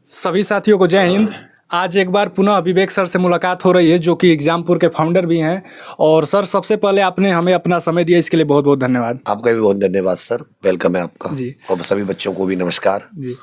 सभी साथियों को जय हिंद। आज एक बार पुनः विवेक सर से मुलाकात हो रही है, जो कि एग्जामपुर के फाउंडर भी हैं। और सर, सबसे पहले आपने हमें अपना समय दिया, इसके लिए बहुत बहुत धन्यवाद। आपका भी बहुत धन्यवाद सर, वेलकम है आपका जी। और सभी बच्चों को भी नमस्कार। जी।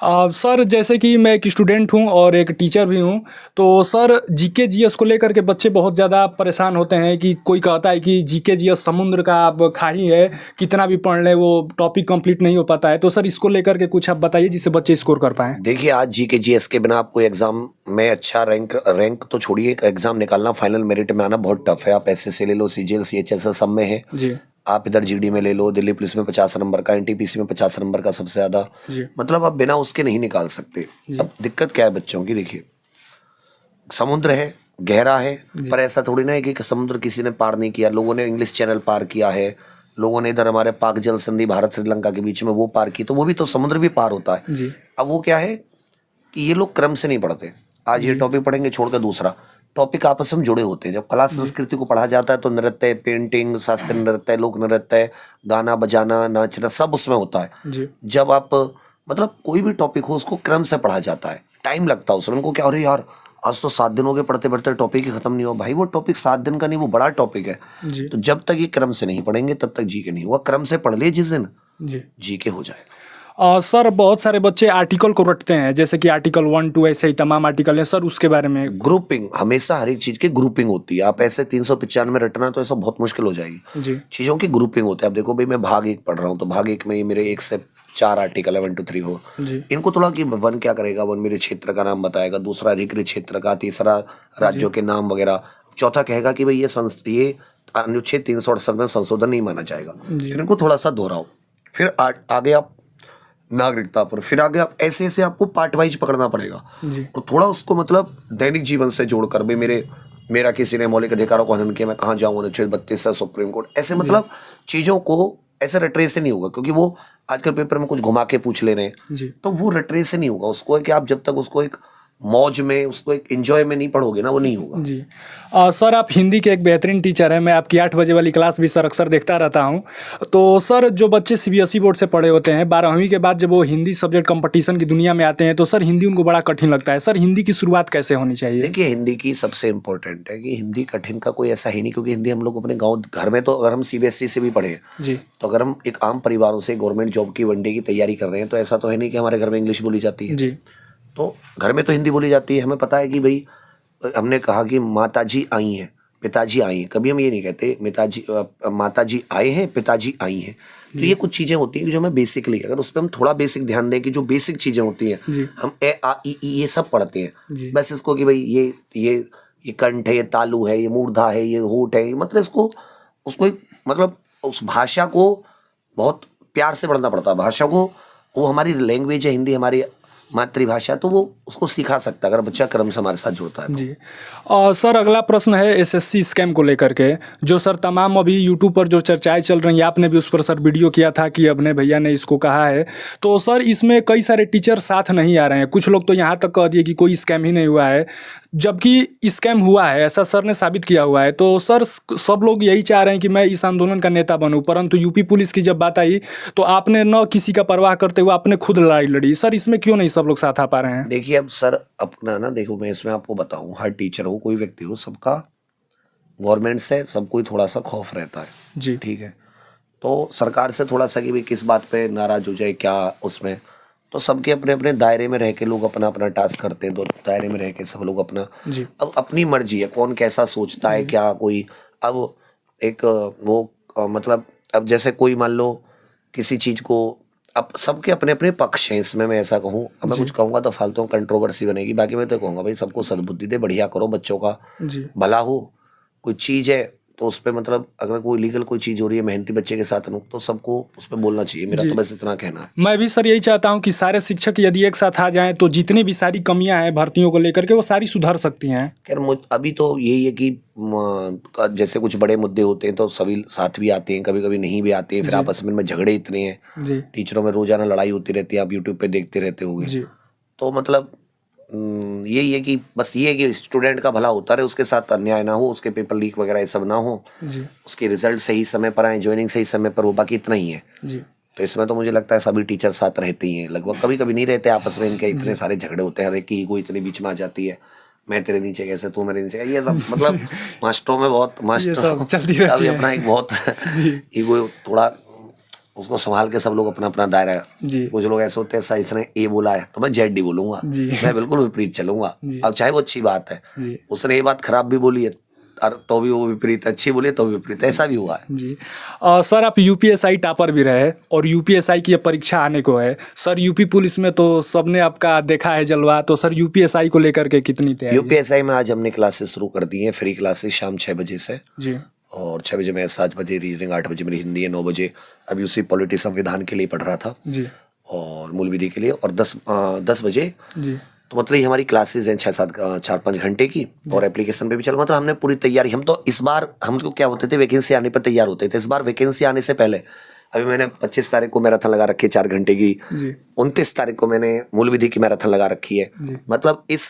सर, जैसे कि मैं एक स्टूडेंट हूं और एक टीचर भी हूं, तो सर जीके जीएस को लेकर के बच्चे बहुत ज़्यादा परेशान होते हैं कि कोई कहता है कि जीके जीएस समुद्र का अब खाई है, कितना भी पढ़ लें वो टॉपिक कंप्लीट नहीं हो पाता है। तो सर, इसको लेकर के कुछ आप बताइए जिससे बच्चे स्कोर कर पाएँ। देखिए, आज जीके जीएस के बिना आपको एग्जाम में अच्छा रैंक तो छोड़िए, एग्जाम निकालना, फाइनल मेरिट में आना बहुत टफ है। आप एसएससी ले लो, सीजीएल सीएचएसएल सब में है। जी। आप इधर जीडी में ले लो, दिल्ली पुलिस में 50 नंबर का, एनटीपीसी में 50 नंबर का सबसे ज्यादा। जी। मतलब आप बिना उसके नहीं निकाल सकते। अब दिक्कत क्या है बच्चों की, देखिए समुद्र है, गहरा है, पर ऐसा थोड़ी ना है कि समुद्र किसी ने पार नहीं किया। लोगों ने इंग्लिश चैनल पार किया है, लोगों ने इधर हमारे पाक जल संधि भारत श्रीलंका के बीच में वो पार की, तो वो भी तो समुद्र भी पार होता है। जी। अब वो क्या है कि ये लोग क्रम से नहीं पढ़ते। आज ये टॉपिक पढ़ेंगे, छोड़कर दूसरा टॉपिक आपस में जुड़े होते हैं। जब कला संस्कृति को पढ़ा जाता है तो नृत्य, पेंटिंग, शास्त्रीय नृत्य, लोक नृत्य, गाना बजाना, नाचना सब उसमें होता है। जी। जब आप मतलब कोई भी टॉपिक हो उसको क्रम से पढ़ा जाता है, टाइम लगता है उसमें। उनको क्या, अरे यार आज तो 7 दिन हो गए पढ़ते पढ़ते, टॉपिक ही खत्म नहीं हुआ। भाई वो टॉपिक 7 दिन का नहीं, वो बड़ा टॉपिक है। जी। तो जब तक ये क्रम से नहीं पढ़ेंगे तब तक जी के नहीं हुआ। क्रम से पढ़ लिए जिस दिन, जी। जी के हो जाएगा। सर, बहुत सारे बच्चे आर्टिकल को रटते हैं, जैसे कि आर्टिकल 1 2 ऐसे ही तमाम आर्टिकल हैं सर, उसके बारे में। ग्रुपिंग, हमेशा हर एक चीज की ग्रुपिंग होती है। आप ऐसे 395 रटना तो ऐसा बहुत मुश्किल हो जाएगी। जी। चीजों की ग्रुपिंग होती है। अब देखो भाई, मैं भाग 1 पढ़ रहा हूँ, तो भाग 1 में ये मेरे 1 से 4 आर्टिकल है, 1 2 3 हो। जी। इनको थोड़ा कि 1 क्या करेगा, 1 मेरे क्षेत्र का नाम बताएगा, दूसरा अधिकृत क्षेत्र का, तीसरा राज्यों के नाम वगैरह, चौथा कहेगा कि भाई ये अनुच्छेद 368 में संशोधन नहीं माना जाएगा। फिर इनको थोड़ा सा दोहराओ, फिर आगे आप नागरिकता पर, फिर आगे आप ऐसे ऐसे आपको पार्ट वाइज पकड़ना पड़ेगा। जी। और थोड़ा उसको मतलब दैनिक जीवन से जोड़कर, भाई मेरा किसी ने मौलिक अधिकारों को हनन किया, मैं कहाँ जाऊँ, अनुच्छेद 32 से सुप्रीम कोर्ट, ऐसे मतलब चीजों को ऐसे रटरे से नहीं होगा। क्योंकि वो आजकल पेपर में कुछ घुमा के पूछ ले रहे हैं, तो वो रटरे से नहीं होगा। उसको है कि आप जब तक उसको एक मौज में, उसको एक एंजॉय में नहीं पढ़ोगे ना, वो नहीं होगा। जी। सर, आप हिंदी के एक बेहतरीन टीचर हैं। मैं आपकी 8 बजे वाली क्लास भी सर अक्सर देखता रहता हूं। तो सर, जो बच्चे सीबीएसई बोर्ड से पढ़े होते हैं, 12वीं के बाद जब वो हिंदी सब्जेक्ट कंपटीशन की दुनिया में आते हैं, तो सर हिंदी उनको बड़ा कठिन लगता है। सर, हिंदी की शुरुआत कैसे होनी चाहिए? देखिए, हिंदी की सबसे इम्पोर्टेंट है कि हिंदी कठिन का कोई ऐसा ही नहीं। क्योंकि हिंदी हम लोग अपने गाँव घर में, तो अगर हम सीबीएसई से भी पढ़े, जी। तो अगर हम एक आम परिवारों से गवर्नमेंट जॉब की, वनडे की तैयारी कर रहे हैं, तो ऐसा तो है नहीं कि हमारे घर में इंग्लिश बोली जाती है। जी। तो घर में तो हिंदी बोली जाती है। हमें पता है कि भाई, हमने कहा कि माताजी आई हैं, पिताजी आए हैं। कभी हम ये नहीं कहते माताजी आए हैं, पिताजी आई हैं। तो ये कुछ चीजें होती हैं कि जो हमें बेसिकली, अगर उस पर हम थोड़ा बेसिक ध्यान दें कि जो बेसिक चीजें होती हैं, हम ए आ ई ई ये सब पढ़ते हैं। बस इसको कि भाई ये कंठ है, ये तालु है, ये मूर्धा है, ये होठ है, मतलब इसको उसको एक मतलब उस भाषा को बहुत प्यार से पढ़ना पड़ता है। भाषा को, वो हमारी लैंग्वेज है हिंदी, हमारी मातृभाषा, तो वो उसको सिखा सकता है अगर बच्चा क्रम से हमारे साथ जुड़ता है तो। जी। सर, अगला प्रश्न है एसएससी स्कैम को लेकर के, जो सर तमाम अभी यूट्यूब पर जो चर्चाएं चल रही हैं, आपने भी उस पर सर वीडियो किया था कि अपने भैया ने इसको कहा है। तो सर, इसमें कई सारे टीचर साथ नहीं आ रहे हैं। कुछ लोग तो यहाँ तक कह दिए कि कोई स्कैम ही नहीं हुआ है, जबकि स्कैम हुआ है, ऐसा सर ने साबित किया हुआ है। तो सर, सब लोग यही चाह रहे हैं कि मैं इस आंदोलन का नेता बनूं, परंतु यूपी पुलिस की जब बात आई तो आपने न किसी का परवाह करते हुए आपने खुद लड़ाई लड़ी। सर, इसमें क्यों नहीं सब लोग साथ आ पा रहे हैं? देखिए, अब सर अपना ना, देखो मैं इसमें आपको बताऊं, हर टीचर हो, कोई व्यक्ति हो, सबका गवर्नमेंट से सबको थोड़ा सा खौफ रहता है। जी। ठीक है, तो सरकार से थोड़ा सा कि भाई किस बात पे नाराज हो जाए क्या उसमें, तो सबके अपने अपने दायरे में रह के लोग अपना अपना टास्क करते हैं। तो दायरे में रह के सब लोग अपना, जी। अब अपनी मर्जी है कौन कैसा सोचता है क्या। कोई अब एक वो मतलब, अब जैसे कोई मान लो किसी चीज को, अब सबके अपने अपने पक्ष हैं इसमें। मैं ऐसा कहूँ, अब मैं कुछ कहूँगा तो फालतू कंट्रोवर्सी बनेगी। बाकी मैं तो कहूँगा भाई, सबको सद्बुद्धि दे, बढ़िया करो, बच्चों का जी। भला हो। कोई चीज है तो उस पर मतलब, अगर कोई लीगल कोई चीज हो रही है मेहनती बच्चे के साथ, तो सबको उस पर बोलना चाहिए। मेरा तो बस इतना कहना है। मैं भी सर यही चाहता हूं कि सारे शिक्षक यदि एक साथ आ जाएं तो जितनी भी सारी कमियां हैं भर्तियों को लेकर के, वो सारी सुधर सकती हैं। खैर अभी तो यही है कि जैसे कुछ बड़े मुद्दे होते हैं तो सभी साथ भी आते हैं, कभी कभी नहीं भी आते हैं। फिर आपस में झगड़े इतने हैं, जी। टीचरों में रोजाना लड़ाई होती रहती है, आप यूट्यूब पे देखते रहते होंगे। जी। तो मतलब यही है कि बस ये है कि स्टूडेंट का भला होता रहे, उसके साथ अन्याय ना हो, उसके पेपर लीक वगैरह ये सब ना हो, जी। उसके रिजल्ट सही समय पर आए, ज्वाइनिंग सही समय पर हो, बाकी इतना ही है। जी। तो इसमें तो मुझे लगता है सभी टीचर साथ रहते ही हैं लगभग, कभी कभी नहीं रहते आपस में, इनके इतने सारे झगड़े होते हैं, हर एक की ईगो इतनी बीच में आ जाती है, मैं तेरे नीचे कैसे, तू मेरे नीचे, ये सब मतलब मास्टरों में बहुत, ये मास्टर सब चलती का रहती भी है। अपना एक बहुत ईगो, थोड़ा उसको संभाल के सब लोग अपना अपना दायरा। जी कुछ लोग ऐसे होते हैं, सर इसने ए बोला है तो मैं जेड डी बोलूंगा, जी मैं बिल्कुल विपरीत चलूंगा, जी। अब चाहे वो अच्छी बात है, जी उसने ये बात खराब भी बोली है और तो भी वो विपरीत, अच्छी बोली तो भी विपरीत, ऐसा भी हुआ है। जी सर आप यूपीएसआई टॉपर भी रहे और यूपीएसआई की अब परीक्षा आने को है सर, यूपी पुलिस में तो सबने आपका देखा है जलवा, तो सर यूपीएसआई को लेकर के कितनी तैयारी? यूपीएसआई में आज हमने क्लासेस शुरू कर दी हैं, फ्री क्लासेस शाम 6 बजे से, जी और 6 बजे मैं 7 बजे रीजनिंग, 8 बजे मेरी हिंदी है, 9 बजे अभी उसी पॉलिटी संविधान के लिए पढ़ रहा था जी और मूल विधि के लिए, और 10 बजे जी तो मतलब ये हमारी क्लासेस हैं 4-5 घंटे की, और एप्लीकेशन पे भी चल, मतलब हमने पूरी तैयारी, हम तो इस बार हमको क्या होते थे वैकेंसी आने पर तैयार होते थे, इस बार वैकेंसी आने से पहले अभी मैंने 25 तारीख को मैराथन लगा रखी है 4 घंटे की, जी 29 तारीख को मैंने मूल विधि की मैराथन लगा रखी है, जी मतलब इस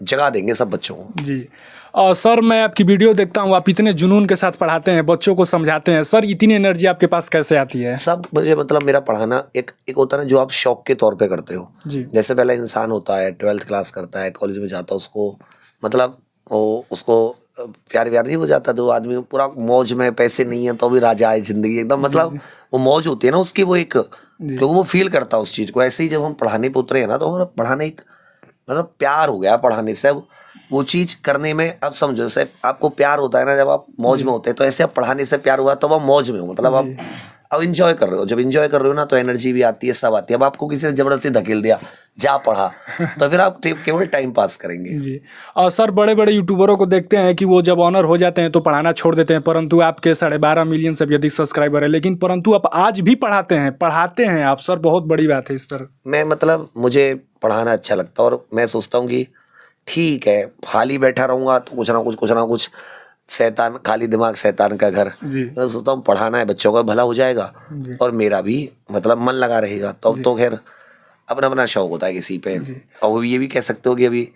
जगह देंगे सब बच्चों को। जी सर मैं आपकी वीडियो देखता हूँ, आप इतने जुनून के साथ पढ़ाते हैं, बच्चों को समझाते हैं, सर इतनी एनर्जी आपके पास कैसे आती है? सब मुझे मतलब मेरा पढ़ाना एक होता है ना जो आप शौक के तौर पे करते हो, जी जैसे पहले इंसान होता है 12th क्लास करता है, कॉलेज में जाता है, उसको मतलब वो उसको प्यार व्यार नहीं हो जाता, दो आदमी पूरा मौज में, पैसे नहीं है तो भी राजा है जिंदगी एकदम, मतलब वो मौज होती है ना उसकी, वो एक क्योंकि वो फील करता है उस चीज को। ऐसे ही जब हम पढ़ाने पे उतरे हैं ना, तो हमारा पढ़ाने एक मतलब प्यार हो गया पढ़ाने से, अब वो चीज करने में, अब समझो से आपको प्यार होता है ना जब आप मौज में होते हैं, तो ऐसे अब पढ़ाने से प्यार हुआ तो अब मौज में हो, मतलब आप अब इंजॉय कर रहे हो, जब इंजॉय कर रहे हो ना तो एनर्जी भी आती है, सब आती है। अब आपको किसी ने जबरदस्ती धकेल दिया जा पढ़ा तो फिर आप केवल टाइम पास करेंगे। जी और सर बड़े बड़े यूट्यूबरों को देखते हैं कि वो जब ऑनर हो जाते हैं तो पढ़ाना छोड़ देते हैं, परंतु आपके 12.5 मिलियन से भी अधिक सब्सक्राइबर है, लेकिन परंतु आप आज भी पढ़ाते हैं आप सर, बहुत बड़ी बात है इस पर। मैं मतलब मुझे पढ़ाना अच्छा लगता है, और मैं सोचता हूँ कि ठीक है खाली बैठा रहूंगा तो कुछ ना कुछ शैतान, खाली दिमाग शैतान का घर, जी मैं सोचता हूँ पढ़ाना है, बच्चों का भला हो जाएगा जी और मेरा भी मतलब मन लगा रहेगा, तो अब तो खैर अपना अपना शौक होता है किसी पे, और ये भी कह सकते हो कि अभी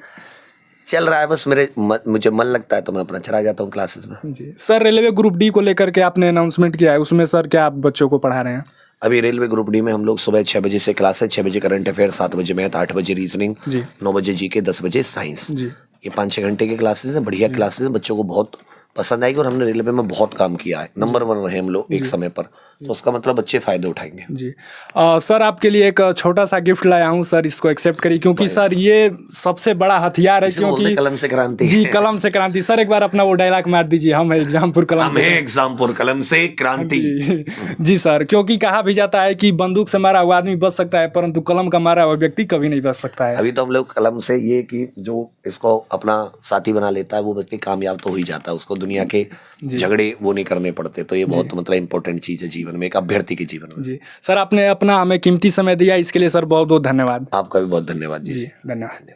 चल रहा है बस, मुझे मन लगता है तो मैं अपना चला जाता हूँ क्लासेस में। जी सर रेलवे ग्रुप डी को लेकर के आपने अनाउंसमेंट किया है, उसमें सर क्या आप बच्चों को पढ़ा रहे हैं? अभी रेलवे ग्रुप डी में हम लोग सुबह 6 बजे से क्लास है, 6 बजे करंट अफेयर, 7 बजे मैथ, 8 बजे रीजनिंग, जी 9 बजे जीके, 10 बजे साइंस, जी ये 5-6 घंटे के क्लासेस है, बढ़िया क्लासेस है, बच्चों को बहुत पसंद आएगी, और हमने रेलवे में बहुत काम किया है, नंबर 1 रहे हम लोग एक समय पर, तो उसका मतलब बच्चे फायदे उठाएंगे। जी सर आपके लिए एक छोटा सा गिफ्ट लाया हूँ सर, इसको एक्सेप्ट करिए, क्योंकि सर ये सबसे बड़ा हथियार है, इसे बोलते क्योंकि कलम से क्रांति। जी कलम से क्रांति। सर एक बार अपना वो डायलॉग मार दीजिए, हम एग्जामपुर कलम हम से। हैं एग्जामपुर कलम से क्रांति। जी सर, क्योंकि कहा भी जाता है कि बंदूक से मारा हुआ आदमी बच सकता है, परंतु कलम का मारा हुआ व्यक्ति कभी नहीं बच सकता है। अभी तो हम लोग कलम से ये कि जो इसको अपना साथी बना लेता है वो व्यक्ति कामयाब तो हो ही जाता है, उसको दुनिया के झगड़े वो नहीं करने पड़ते, तो ये बहुत मतलब इंपॉर्टेंट चीज है जीवन में, एक अभ्यर्थी के जीवन में। जी सर आपने अपना हमें कीमती समय दिया, इसके लिए सर बहुत बहुत धन्यवाद। आपका भी बहुत धन्यवाद जी। धन्यवाद।